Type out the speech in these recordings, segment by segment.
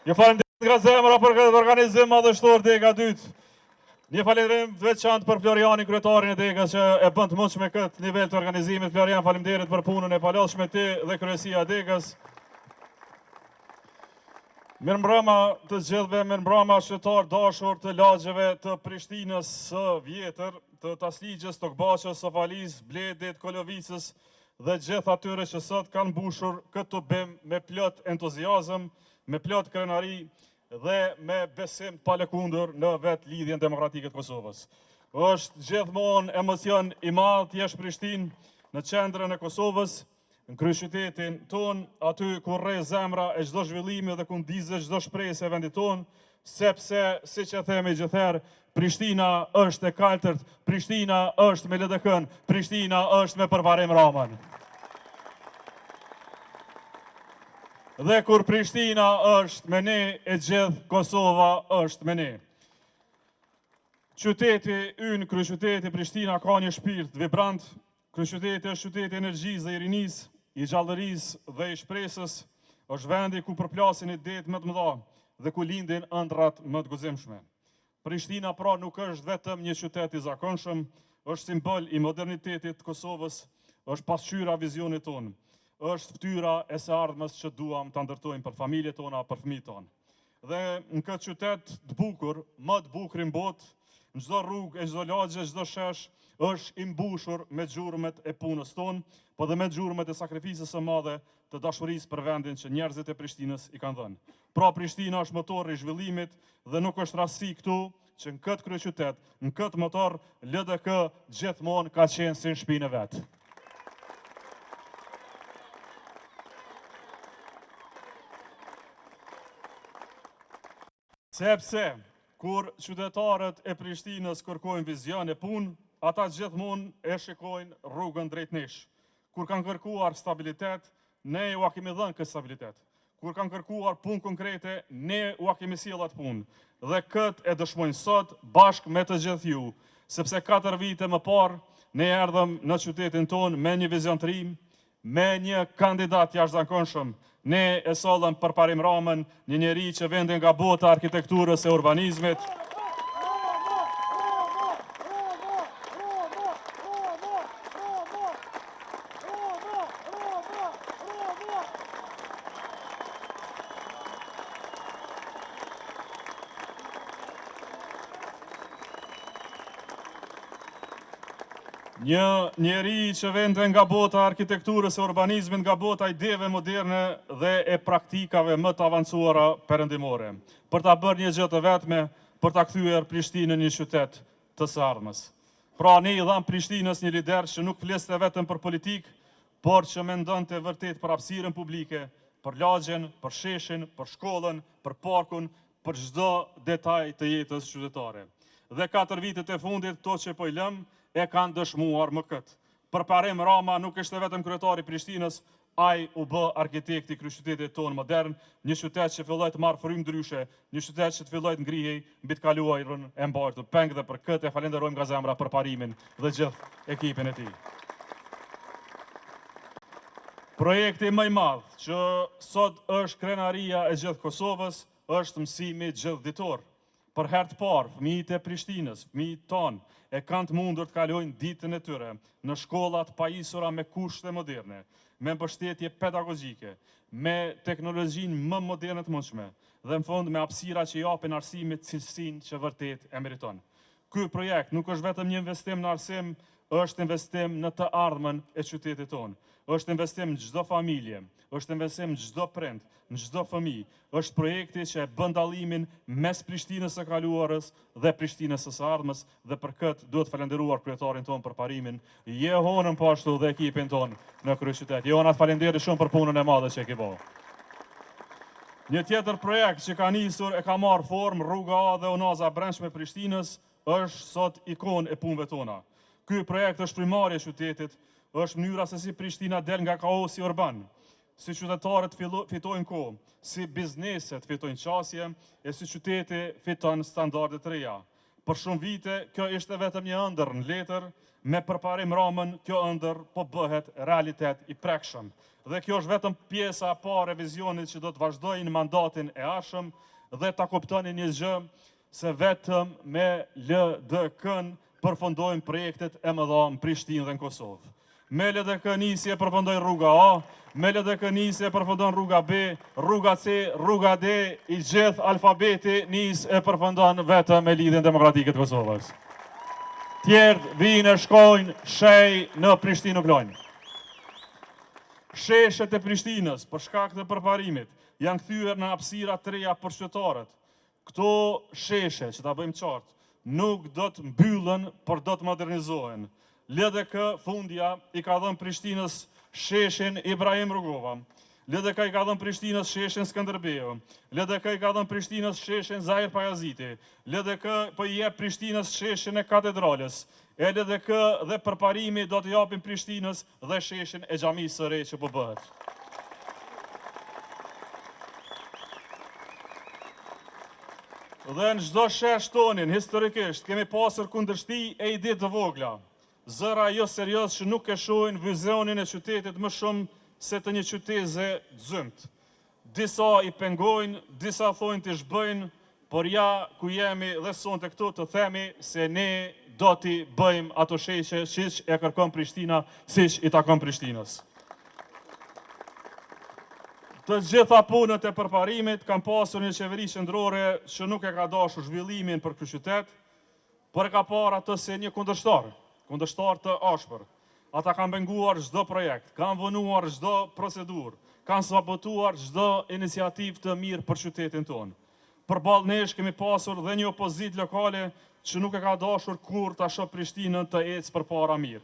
Një falenderit nga zemra për këtë organizim madhështor Dega 2. Një falenderim të veçantë për Florianin, kryetarin e Degës, që e bën të mundshme këtë nivel të organizimit. Florian, faleminderit për punën e palashme ti dhe kryesia e Degës. Mirëmbrëma të gjithëve, mirëmbrëma qytetar dashur të lagjeve të Prishtinës së vjetër, të Tasligjës, Tokbaqës, Sofalis, Bledit, Kolovicës dhe gjithë atyre që sot kanë mbushur këtë bim me plot entuziazëm, me plot krenari dhe me besim pa lëkundur në vetë lidhjen demokratike të Kosovës. Është gjithmonë emocion i madh të jesh Prishtinë, në qendrën e Kosovës, në kryeqytetin ton, aty ku rre zemra e çdo zhvillimi dhe ku ndizë çdo shpresë e vendit ton, sepse siç e themi gjithherë, Prishtina është e kaltërt, Prishtina është me LDK-n, Prishtina është me përparim Ramën. Dhe kur Prishtina është me ne, e gjithë Kosova është me ne. Qyteti ynë, kryeqyteti Prishtina ka një shpirt vibrant. Kryeqyteti është qyteti i energjisë dhe i rinisë, i gjallërisë dhe i shpresës. Është vendi ku përplasin idetë më të mëdha dhe ku lindin ëndrat më të gëzimshme. Prishtina pra nuk është vetëm një qytet i zakonshëm, është simbol i modernitetit të Kosovës, është pasqyra vizionit tonë. Është fytyra e së ardhmës që duam ta ndërtojmë për familjet tona, për fëmijët tonë. Dhe në këtë qytet të bukur, më të bukur në botë, në çdo rrugë, çdo lagje, çdo shesh është i mbushur me gjurmët e punës tonë, po dhe me gjurmët e sakrificës së madhe të dashurisë për vendin që njerëzit e Prishtinës i kanë dhënë. Pra Prishtina është motori i zhvillimit dhe nuk është rasti këtu që në këtë kryeqytet, në këtë motor, LDK gjithmonë ka qenë si në shtëpinë e vet. Sepse, kur qytetarët e Prishtinës kërkojnë vizion e punë, ata gjithmonë e shikojnë rrugën drejt nesh. Kur kanë kërkuar stabilitet, ne u kemi dhënë këtë stabilitet. Kur kanë kërkuar punë konkrete, ne u kemi sjellë atë punë. Dhe këtë e dëshmojnë sot bashkë me të gjithë ju, sepse 4 vite më parë ne erdhëm në qytetin tonë me një vizion të ri, me një kandidat jashtëzakonshëm. Ne e sollëm përparim Ramën, një njeri që vjen nga bota e arkitekturës e urbanizmit. Një njeri që vende nga bota e arkitekturës e urbanizmit, nga bota e ideve moderne dhe e praktikave më të avancuara perëndimore, për ta bërë një gjë të vetme, për ta kthyer Prishtinën një qytet të së ardhmës. Pra ne i dham Prishtinës një lider që nuk fliste vetëm për politikë, por që mendonte vërtet për hapësirën publike, për lagjen, për sheshin, për shkollën, për parkun, për çdo detaj të jetës qytetare. Dhe 4 vitet e fundit, to që po i lëm, e kanë dëshmuar më këtë. Përparim Rama nuk ishte vetëm kryetari i Prishtinës, ai u bë arkitekti i kryeqytetit tonë modern, një qytet që filloi të marrë frymë ndryshe, një qytet që filloi të ngrihej mbi të kaluarën e mbartur peng, dhe për këtë e falenderojmë nga zemra përparimin dhe gjithë ekipin e tij. Projekti më i madh që sot është krenaria e gjithë Kosovës është mësimi gjithëditor. Për herë të parë, fëmijët e Prishtinës, fëmijët tonë, e kanë të mundur të kalojnë ditën e tyre në shkollat pajisura me kushte moderne, me mbështetje pedagogjike, me teknologjinë më moderne të mundshme, dhe në fund me hapësira që japin arsimit cilësinë që vërtet e meriton. Ky projekt nuk është vetëm një investim në arsim, është investim në të ardhmen e qytetit tonë. Është investim në çdo familje, është investim në çdo prind, në çdo fëmijë. Është projekti që e bën dallimin mes Prishtinës së kaluarës dhe Prishtinës së ardhmës, dhe për këtë duhet falenderuar kryetarin tonë për parimin, Jehonën po ashtu dhe ekipin tonë në kryeqytet. Jehona, falenderoj shumë për punën e madhe që e ke bërë. Një tjetër projekt që ka nisur e ka marrë formë, rruga A dhe Unaza brendshme Prishtinës, është sot ikon e punëve tona. Ky projekt është primarja e qytetit, është mënyra se si Prishtina del nga kaosi urban, si qytetarët fitojnë kohë, si bizneset fitojnë qasje, e si qyteti fiton standarde të reja. Për shumë vite, kjo ishte vetëm një ëndër në letër, me përparim Ramën, kjo ëndër po bëhet realitet i prekshëm. dhe kjo është vetëm pjesa e parë e vizionit që do të vazhdojnë mandatin e ardhshëm dhe ta kuptoni një gjë se vetëm me LDK-n përfundojnë projektet e mëdha në Prishtinë dhe në Kosovë. Me LDK nisje përfundon rruga A, me LDK nisje përfundon rruga B, rruga C, rruga D, i gjithë alfabeti nis e përfundon vetëm me Lidhjen Demokratike të Kosovës. Tjerë vinë e shkojnë, shej në Prishtinë nuk lojnë. Sheshet e Prishtinës, për shkak të përparimit, janë kthyer në hapësira të reja për qytetarët. Këto sheshe, që ta bëjmë qartë, nuk do të mbyllen, por do të modernizohen. LDK fundja i ka dhënë Prishtinës sheshin Ibrahim Rugova. LDK i ka dhënë Prishtinës sheshin Skënderbeu. LDK i ka dhënë Prishtinës sheshin Zahir Pajaziti. LDK po i jep Prishtinës sheshin e Katedrales. LDK dhe përparimi do të japin Prishtinës dhe sheshin e xhamisë së re që po bëhet. Dhe në çdo shesh tonin, historikisht, kemi pasur kundërshti e ide të vogla. Zëra jo serios që nuk e shohin vizionin e qytetit më shumë se të një qyteze zymt. Disa i pengojnë, disa thonë të shbëjnë, por ja ku jemi dhe sonte këtu të themi se ne do t'i bëjmë ato sheshe siç e kërkon Prishtina, siç i takon Prishtinës. Të gjitha punët e përparimit kanë pasur një qeveri qendrore që nuk e ka dashur zhvillimin për ky qytet, por e ka parë atë se një kundërshtar të ashpër. Ata kanë benguar çdo projekt, kanë vonuar çdo procedurë, kanë sabotuar çdo iniciativë të mirë për qytetin tonë. Përballë nesh kemi pasur dhe një opozitë lokale që nuk e ka dashur kur ta shoh Prishtinën të ecë përpara mirë.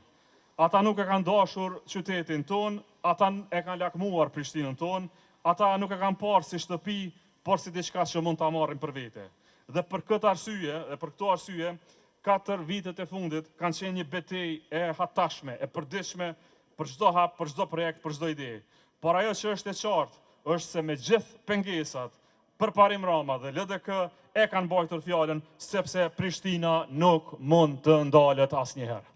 Ata nuk e kanë dashur qytetin tonë, ata e kanë lakmuar Prishtinën tonë, ata nuk e kanë parë si shtëpi, por si diçka që mund ta marrin për vete. Dhe për këtë arsye, dhe për këto arsye, 4 vitet e fundit kanë qenë një betejë e hatashme, e përditshme për çdo hap, për çdo projekt, për çdo ide. Por ajo që është e qartë, është se me gjithë pengesat, përparim Rama dhe LDK e kanë mbajtur fjalën sepse Prishtina nuk mund të ndalet asnjëherë.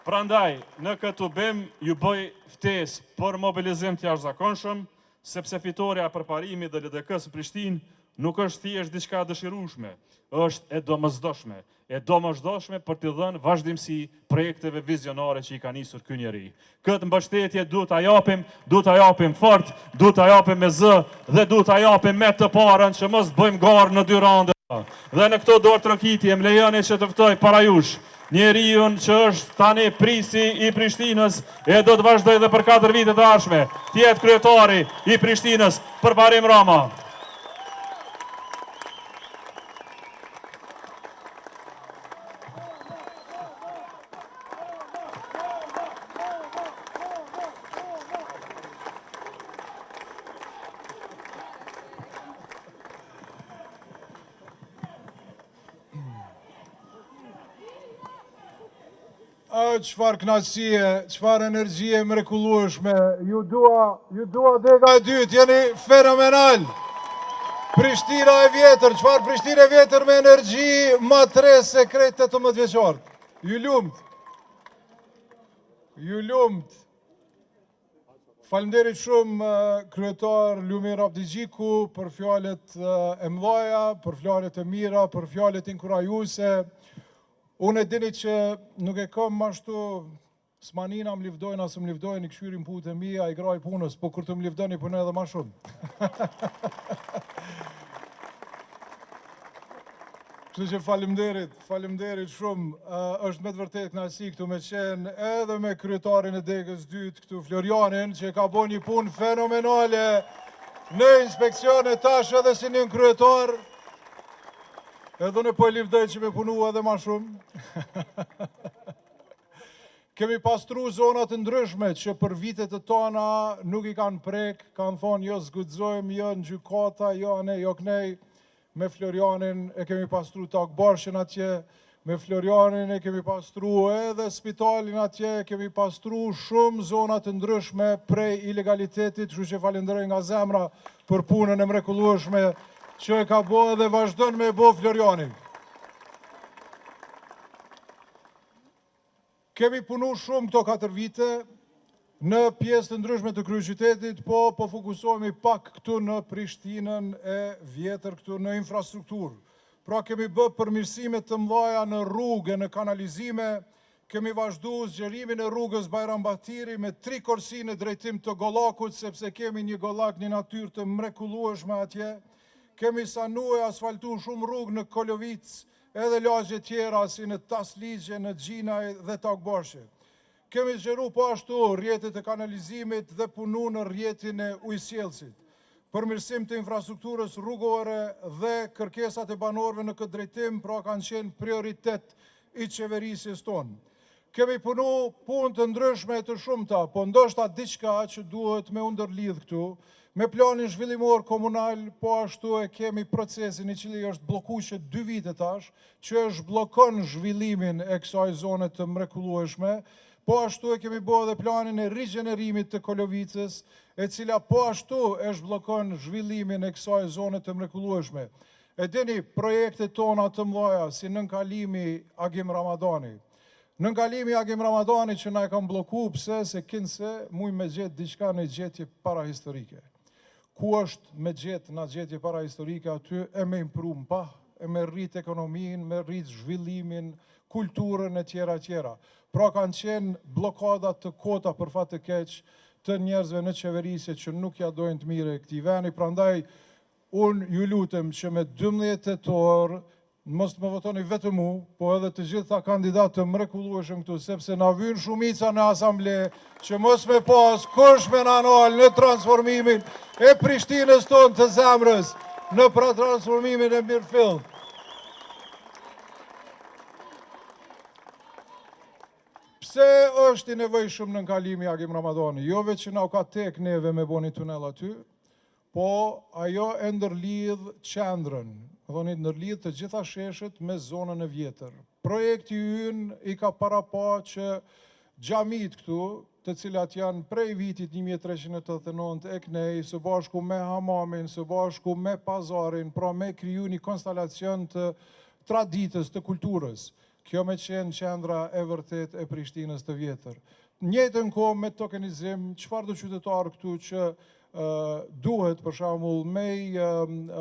Prandaj, në këtë bim ju bëj ftesë për mobilizim të jashtëzakonshëm, sepse fitoria e përparimit dhe LDK-s së Prishtinë nuk është thjesht diçka dëshirueshme, është e domosdoshme për t'i dhënë vazhdimsi projekteve vizionare që i ka nisur ky njeri. Këtë mbështetje duhet ta japim fort, duhet ta japim me zë dhe duhet ta japim me të parën që mos bëjmë garë në dy rande. Dhe në këto dorë trokitje më lejoni që të ftoj para jush njeriu që është tani prisi i Prishtinës e do të vazhdoj dhe për 4 vite të ardhshme, të jetë kryetari i Prishtinës, Përparim Rama. Çfarë kënaqësie, çfarë energjie mrekullueshme. Ju dua dega e dytë, jeni fenomenal. Prishtina e vjetër, çfarë Prishtinë e vjetër me energji matres e krejt 18 vjeçar. Ju lumt. Faleminderit shumë kryetar Lumir Abdigjiku për fjalët e mëdha, për fjalët e mira, për fjalët inkurajuese. Unë e dini që nuk e kam ashtu s'manina më livdojnë, asë më livdojnë i këshyrin putë e mija, i graj punës, po kur të më livdojnë i punë edhe ma shumë. Kështu që faleminderit shumë, është me të vërtet kënaqësi këtu me qenë edhe me kryetarin e degës dytë këtu Florianin, që ka bo një punë fenomenale në inspekcione tash edhe si një kryetar. Edhe në po e livdoj që me punua edhe ma shumë. Kemi pastru zonat të ndryshme që për vitet të tona nuk i kanë prek, kanë thonë jo zgudzojmë, jo në gjykata, jo ne, jo knej. Me Florianin e kemi pastru takbarshin atje, me Florianin e kemi pastru edhe spitalin atje, kemi pastru shumë zonat të ndryshme prej ilegalitetit, që që falenderoj nga zemra për punën e mrekullueshme që e ka bo dhe vazhdon me bo Florianin. Kemi punu shumë këto 4 vite në pjesë të ndryshme të kryeqytetit, po fokusohemi pak këtu në Prishtinën e vjetër, këtu në infrastrukturë. Pra kemi bë përmirësime të mëdha në rrugë, në kanalizime, kemi vazhdu zgjerimin e rrugës Bajrambahiri me 3 korsi në drejtim të Gollakut, sepse kemi një gollak, një natyrë të mrekullueshme atje. Kemi sanu e asfaltu shumë rrugë në Kolovic, edhe lagje tjera si në Tasligje, në Gjinaj dhe Takborshe. Kemi zgjeru po ashtu rrjetet e kanalizimit dhe punu në rrjetin e ujësjellësit. Përmirësim të infrastrukturës rrugore dhe kërkesat e banorëve në këtë drejtim, pra kanë qenë prioritet i qeverisjes tonë. Kemi punu punë të ndryshme të shumta, po ndoshta diçka që duhet me ndërlidh këtu, me planin zhvillimor komunal, po ashtu e kemi procesin i cili është bloku që 2 vite tash, që është blokon zhvillimin e kësaj zone të mrekullueshme, po ashtu e kemi bërë edhe planin e rigjenerimit të Kolovicës, e cila po ashtu e zhblokon zhvillimin e kësaj zone të mrekullueshme. E dini projekte tona të mëdha si nënkalimi Agim Ramadani. Nënkalimi Agim Ramadani që na e kam bloku, pse se kinse muj me gjetë diçka në gjetje parahistorike. Ku është me gjetë në gjetje parahistorike aty e me imprum pa, e me rrit ekonomin, me rrit zhvillimin, kulturën e tjera. Pra kanë qenë blokadat të kota për fat të keq të njerëzve në qeverisje që nuk ja dojnë të mire këtij veni, prandaj unë ju lutem që me 12 tetor mos të më votoni vetëm mu, po edhe të gjitha kandidatë të mrekullueshëm këtu, sepse na vyn shumica në asamble, që mos me pas kush me na nal në transformimin e Prishtinës tonë të zemrës, në pra transformimin e mirëfillt. Pse është i nevojshëm nënkalimi Agim Ramadani? Jo veç që na u ka tek neve me boni tunel aty, po ajo e ndërlidh qendrën, ndërlidh të gjitha sheshet me zonën e vjetër. Projekti ynë i ka para pa që xhamit këtu, të cilat janë prej vitit 1389 e knej, së bashku me hamamin, së bashku me pazarin, pra me kriju një konstalacion të traditës, të kulturës. Kjo me qenë qendra e vërtet e Prishtinës të vjetër. Njëjtën kohë me tokenizim, çfarë do qytetar këtu që duhet për shembull me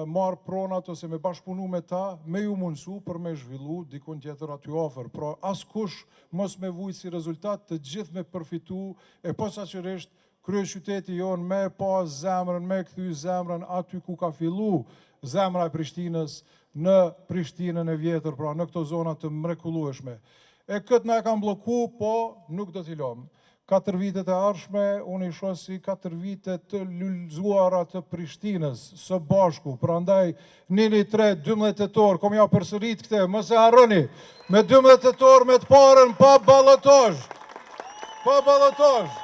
marr pronat ose me bashkëpunu me ta, me ju mundsu për me zhvillu dikun tjetër aty afër. Pra askush mos me vujt si rezultat, të gjithë me përfitu, e posaçërisht kryeqyteti jon me pas zemrën, me kthy zemrën aty ku ka fillu zemra e Prishtinës, në Prishtinën e vjetër, pra në këto zona të mrekullueshme. E këtë na e kam bloku, po nuk do t'i lëm. 4 vitet e ardhshme, unë i shoh si 4 vite të lullzuara të Prishtinës, së bashku. Prandaj, 1-3-12 tetor, kom ja përsërit këte, mos e harroni, me 12 tetor me të parën pa ballotazh. Pa ballotazh.